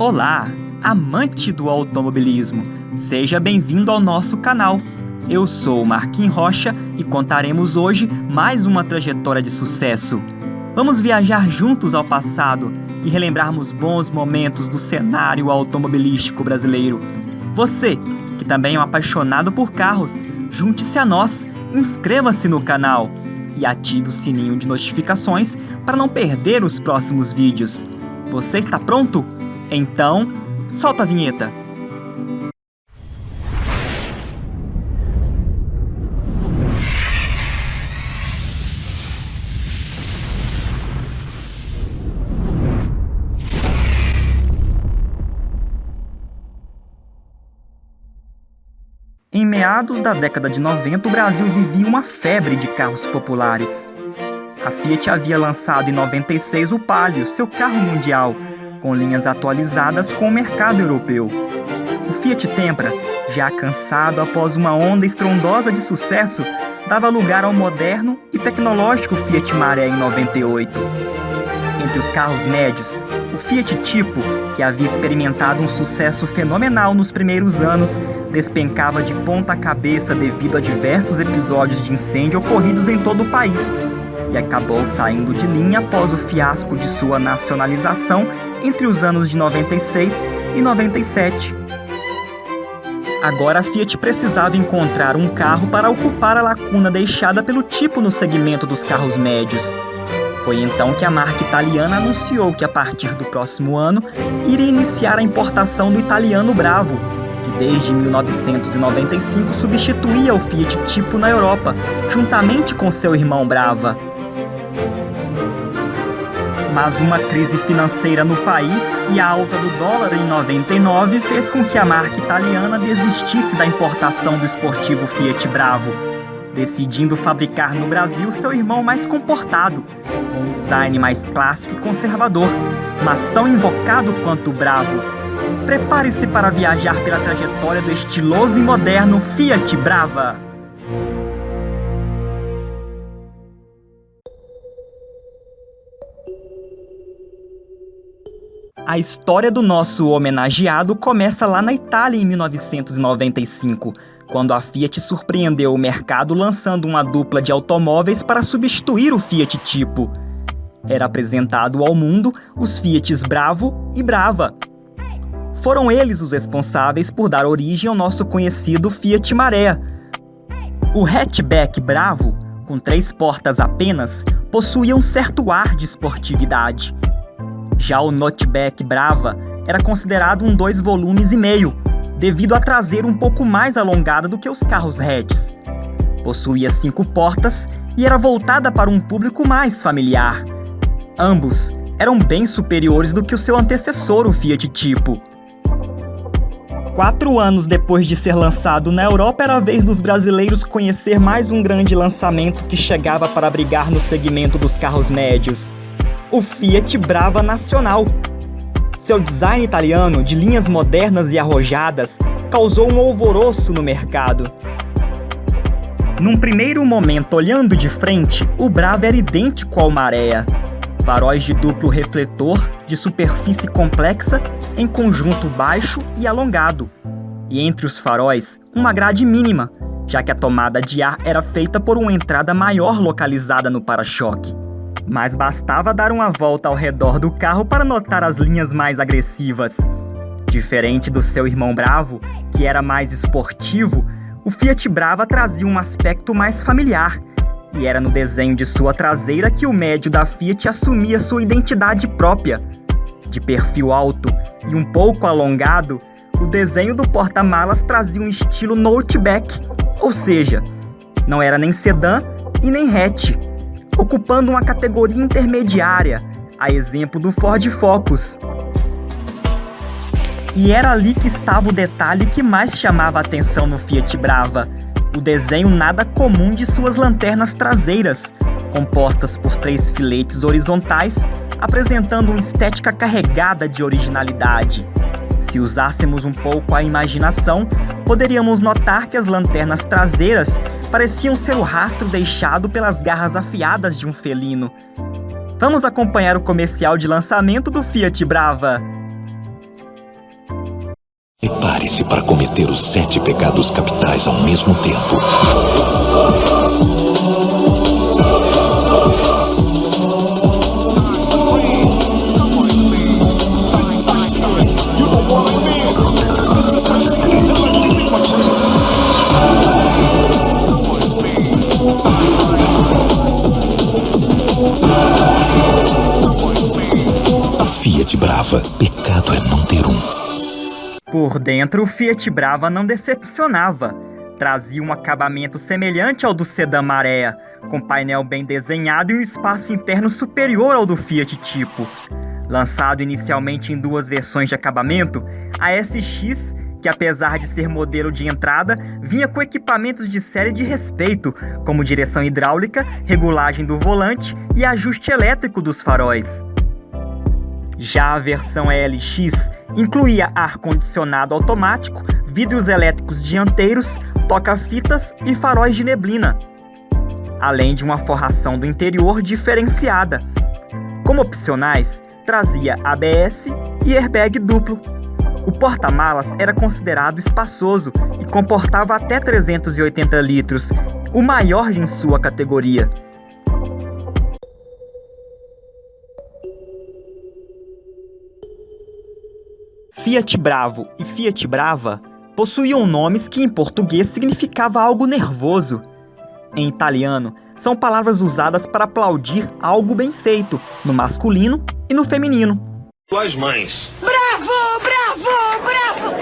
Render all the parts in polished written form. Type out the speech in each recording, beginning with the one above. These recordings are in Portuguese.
Olá, amante do automobilismo! Seja bem-vindo ao nosso canal. Eu sou o Marquinhos Rocha e contaremos hoje mais uma trajetória de sucesso. Vamos viajar juntos ao passado e relembrarmos bons momentos do cenário automobilístico brasileiro. Você, que também é um apaixonado por carros, junte-se a nós, inscreva-se no canal e ative o sininho de notificações para não perder os próximos vídeos. Você está pronto? Então, solta a vinheta! Em meados da década de 90, o Brasil vivia uma febre de carros populares. A Fiat havia lançado em 96 o Palio, seu carro mundial, com linhas atualizadas com o mercado europeu. O Fiat Tempra, já cansado após uma onda estrondosa de sucesso, dava lugar ao moderno e tecnológico Fiat Maré em 98. Entre os carros médios, o Fiat Tipo, que havia experimentado um sucesso fenomenal nos primeiros anos, despencava de ponta cabeça devido a diversos episódios de incêndio ocorridos em todo o país, e acabou saindo de linha após o fiasco de sua nacionalização entre os anos de 96 e 97. Agora a Fiat precisava encontrar um carro para ocupar a lacuna deixada pelo Tipo no segmento dos carros médios. Foi então que a marca italiana anunciou que a partir do próximo ano iria iniciar a importação do italiano Bravo, que desde 1995 substituía o Fiat Tipo na Europa, juntamente com seu irmão Brava. Mas uma crise financeira no país e a alta do dólar em 99 fez com que a marca italiana desistisse da importação do esportivo Fiat Bravo, decidindo fabricar no Brasil seu irmão mais comportado, com um design mais clássico e conservador, mas tão invocado quanto o Bravo. Prepare-se para viajar pela trajetória do estiloso e moderno Fiat Brava. A história do nosso homenageado começa lá na Itália em 1995, quando a Fiat surpreendeu o mercado lançando uma dupla de automóveis para substituir o Fiat Tipo. Era apresentado ao mundo os Fiats Bravo e Brava. Foram eles os responsáveis por dar origem ao nosso conhecido Fiat Maré. O hatchback Bravo, com 3 portas apenas, possuía um certo ar de esportividade. Já o notchback Brava era considerado um 2 volumes e meio, devido à traseira um pouco mais alongada do que os carros hatches. Possuía 5 portas e era voltada para um público mais familiar. Ambos eram bem superiores do que o seu antecessor, o Fiat Tipo. 4 anos depois de ser lançado na Europa, era a vez dos brasileiros conhecer mais um grande lançamento que chegava para brigar no segmento dos carros médios: o Fiat Brava Nacional. Seu design italiano, de linhas modernas e arrojadas, causou um alvoroço no mercado. Num primeiro momento, olhando de frente, o Brava era idêntico ao Maré. Faróis de duplo refletor, de superfície complexa, em conjunto baixo e alongado. E entre os faróis, uma grade mínima, já que a tomada de ar era feita por uma entrada maior localizada no para-choque. Mas bastava dar uma volta ao redor do carro para notar as linhas mais agressivas. Diferente do seu irmão Bravo, que era mais esportivo, o Fiat Brava trazia um aspecto mais familiar, e era no desenho de sua traseira que o médio da Fiat assumia sua identidade própria. De perfil alto e um pouco alongado, o desenho do porta-malas trazia um estilo notchback, ou seja, não era nem sedã e nem hatch, ocupando uma categoria intermediária, a exemplo do Ford Focus. E era ali que estava o detalhe que mais chamava a atenção no Fiat Brava: o desenho nada comum de suas lanternas traseiras, compostas por 3 filetes horizontais, apresentando uma estética carregada de originalidade. Se usássemos um pouco a imaginação, poderíamos notar que as lanternas traseiras pareciam ser o rastro deixado pelas garras afiadas de um felino. Vamos acompanhar o comercial de lançamento do Fiat Brava. Prepare-se para cometer os 7 pecados capitais ao mesmo tempo. Fiat Brava, pecado é não ter um. Por dentro, o Fiat Brava não decepcionava. Trazia um acabamento semelhante ao do sedã Marea, com painel bem desenhado e um espaço interno superior ao do Fiat Tipo. Lançado inicialmente em 2 versões de acabamento, a SX, que apesar de ser modelo de entrada, vinha com equipamentos de série de respeito, como direção hidráulica, regulagem do volante e ajuste elétrico dos faróis. Já a versão ELX incluía ar-condicionado automático, vidros elétricos dianteiros, toca-fitas e faróis de neblina, além de uma forração do interior diferenciada. Como opcionais, trazia ABS e airbag duplo. O porta-malas era considerado espaçoso e comportava até 380 litros, o maior em sua categoria. Fiat Bravo e Fiat Brava possuíam nomes que em português significava algo nervoso. Em italiano, são palavras usadas para aplaudir algo bem feito, no masculino e no feminino. Tuas mães. Bravo, bravo, bravo!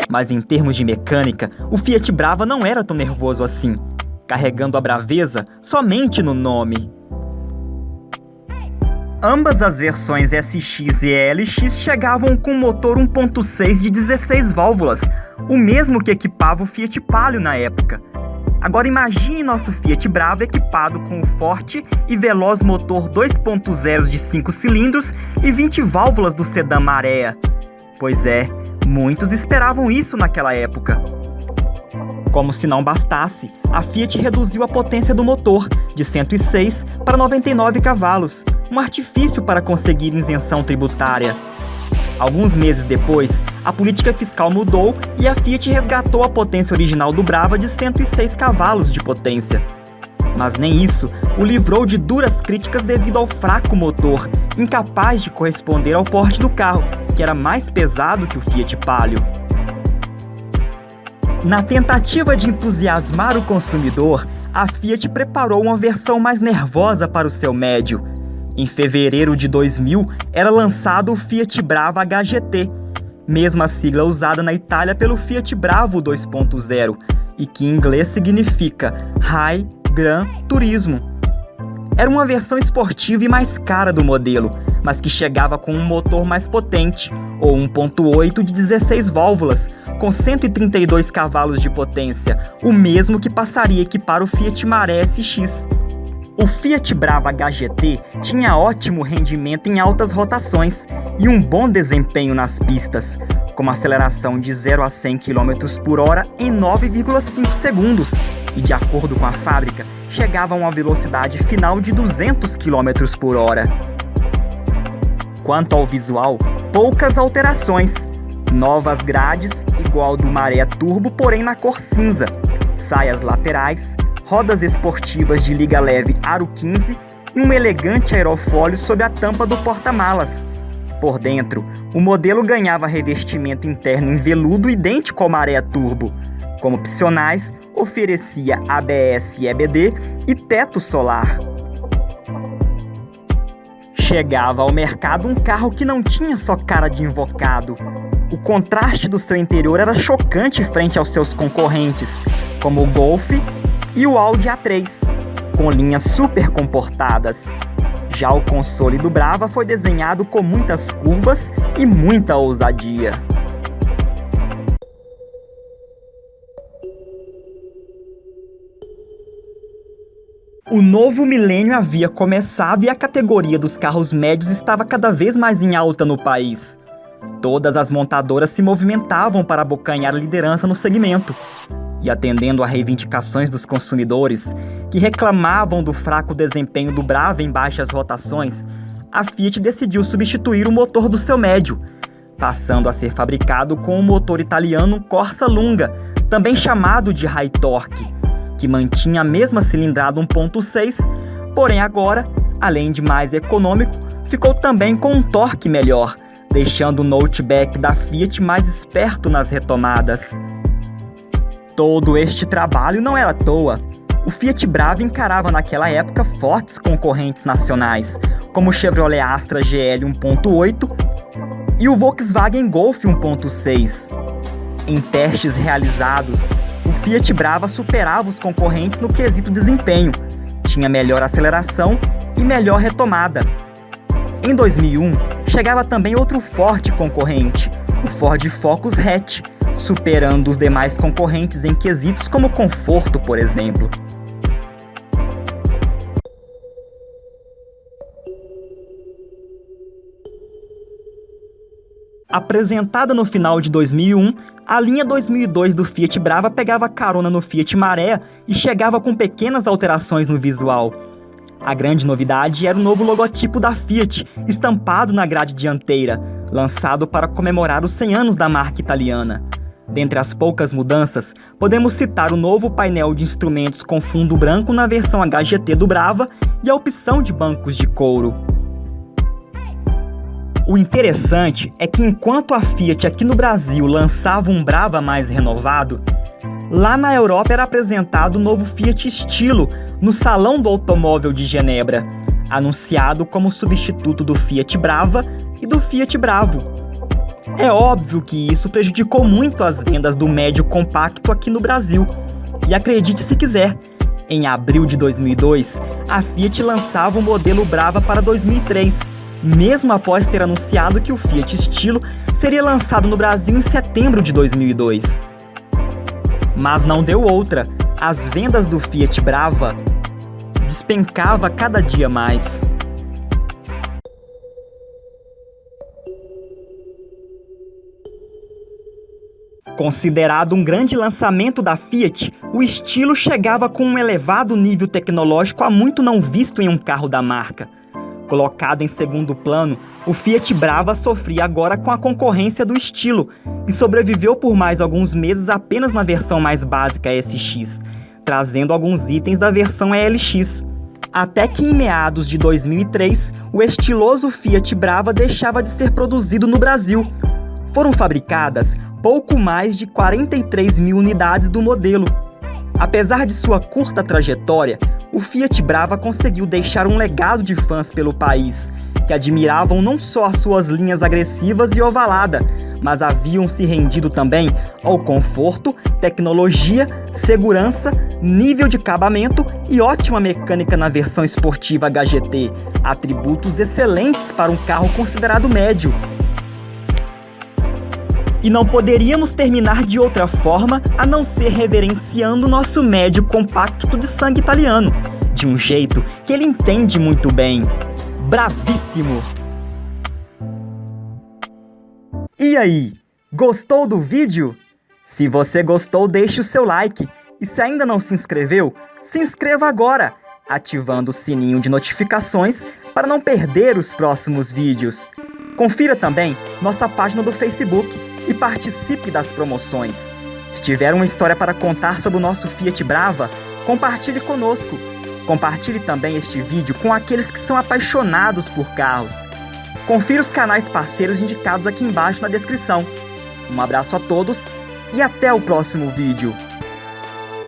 Mas em termos de mecânica, o Fiat Brava não era tão nervoso assim, carregando a braveza somente no nome. Ambas as versões SX e ELX chegavam com motor 1.6 de 16 válvulas, o mesmo que equipava o Fiat Palio na época. Agora imagine nosso Fiat Brava equipado com o forte e veloz motor 2.0 de 5 cilindros e 20 válvulas do sedã Marea. Pois é, muitos esperavam isso naquela época. Como se não bastasse, a Fiat reduziu a potência do motor, de 106 para 99 cavalos, um artifício para conseguir isenção tributária. Alguns meses depois, a política fiscal mudou e a Fiat resgatou a potência original do Brava de 106 cavalos de potência. Mas nem isso o livrou de duras críticas devido ao fraco motor, incapaz de corresponder ao porte do carro, que era mais pesado que o Fiat Palio. Na tentativa de entusiasmar o consumidor, a Fiat preparou uma versão mais nervosa para o seu médio. Em fevereiro de 2000, era lançado o Fiat Brava HGT, mesma sigla usada na Itália pelo Fiat Bravo 2.0, e que em inglês significa High Gran Turismo. Era uma versão esportiva e mais cara do modelo, mas que chegava com um motor mais potente, ou 1.8 de 16 válvulas, com 132 cavalos de potência, o mesmo que passaria a equipar o Fiat Marea SX. O Fiat Brava HGT tinha ótimo rendimento em altas rotações e um bom desempenho nas pistas, com uma aceleração de 0 a 100 km por hora em 9,5 segundos e, de acordo com a fábrica, chegava a uma velocidade final de 200 km por hora. Quanto ao visual, poucas alterações. Novas grades, igual ao do Marea Turbo, porém na cor cinza, saias laterais, rodas esportivas de liga leve Aro 15 e um elegante aerofólio sob a tampa do porta-malas. Por dentro, o modelo ganhava revestimento interno em veludo idêntico ao Marea Turbo. Como opcionais, oferecia ABS e EBD e teto solar. Chegava ao mercado um carro que não tinha só cara de invocado. O contraste do seu interior era chocante frente aos seus concorrentes, como o Golf e o Audi A3, com linhas super comportadas. Já o console do Brava foi desenhado com muitas curvas e muita ousadia. O novo milênio havia começado e a categoria dos carros médios estava cada vez mais em alta no país. Todas as montadoras se movimentavam para abocanhar a liderança no segmento. E atendendo a reivindicações dos consumidores, que reclamavam do fraco desempenho do Brava em baixas rotações, a Fiat decidiu substituir o motor do seu médio. passando a ser fabricado com o motor italiano Corsa Lunga, também chamado de High Torque, que mantinha a mesma cilindrada 1.6, porém agora, além de mais econômico, ficou também com um torque melhor, deixando o Noteback da Fiat mais esperto nas retomadas. Todo este trabalho não era à toa. O Fiat Brava encarava naquela época fortes concorrentes nacionais, como o Chevrolet Astra GL 1.8 e o Volkswagen Golf 1.6. Em testes realizados, o Fiat Brava superava os concorrentes no quesito desempenho, tinha melhor aceleração e melhor retomada. Em 2001, chegava também outro forte concorrente, o Ford Focus Hatch, superando os demais concorrentes em quesitos como conforto, por exemplo. Apresentada no final de 2001, a linha 2002 do Fiat Brava pegava carona no Fiat Marea e chegava com pequenas alterações no visual. A grande novidade era o novo logotipo da Fiat, estampado na grade dianteira, lançado para comemorar os 100 anos da marca italiana. Dentre as poucas mudanças, podemos citar o novo painel de instrumentos com fundo branco na versão HGT do Brava e a opção de bancos de couro. O interessante é que enquanto a Fiat aqui no Brasil lançava um Brava mais renovado, lá na Europa era apresentado o novo Fiat Stilo no Salão do Automóvel de Genebra, anunciado como substituto do Fiat Brava e do Fiat Bravo. É óbvio que isso prejudicou muito as vendas do médio compacto aqui no Brasil. E acredite se quiser, em abril de 2002, a Fiat lançava o modelo Brava para 2003, mesmo após ter anunciado que o Fiat Stilo seria lançado no Brasil em setembro de 2002. Mas não deu outra, as vendas do Fiat Brava despencava cada dia mais. Considerado um grande lançamento da Fiat, o Stilo chegava com um elevado nível tecnológico há muito não visto em um carro da marca. Colocado em segundo plano, o Fiat Brava sofria agora com a concorrência do Stilo e sobreviveu por mais alguns meses apenas na versão mais básica SX, trazendo alguns itens da versão ELX. Até que em meados de 2003, o estiloso Fiat Brava deixava de ser produzido no Brasil. Foram fabricadas pouco mais de 43 mil unidades do modelo. Apesar de sua curta trajetória, o Fiat Brava conseguiu deixar um legado de fãs pelo país, que admiravam não só as suas linhas agressivas e ovalada, mas haviam se rendido também ao conforto, tecnologia, segurança, nível de acabamento e ótima mecânica na versão esportiva HGT, atributos excelentes para um carro considerado médio. E não poderíamos terminar de outra forma a não ser reverenciando nosso médio compacto de sangue italiano, de um jeito que ele entende muito bem. Bravíssimo! E aí, gostou do vídeo? Se você gostou, deixe o seu like. E se ainda não se inscreveu, se inscreva agora, ativando o sininho de notificações para não perder os próximos vídeos. Confira também nossa página do Facebook e participe das promoções. Se tiver uma história para contar sobre o nosso Fiat Brava, compartilhe conosco. Compartilhe também este vídeo com aqueles que são apaixonados por carros. Confira os canais parceiros indicados aqui embaixo na descrição. Um abraço a todos e até o próximo vídeo.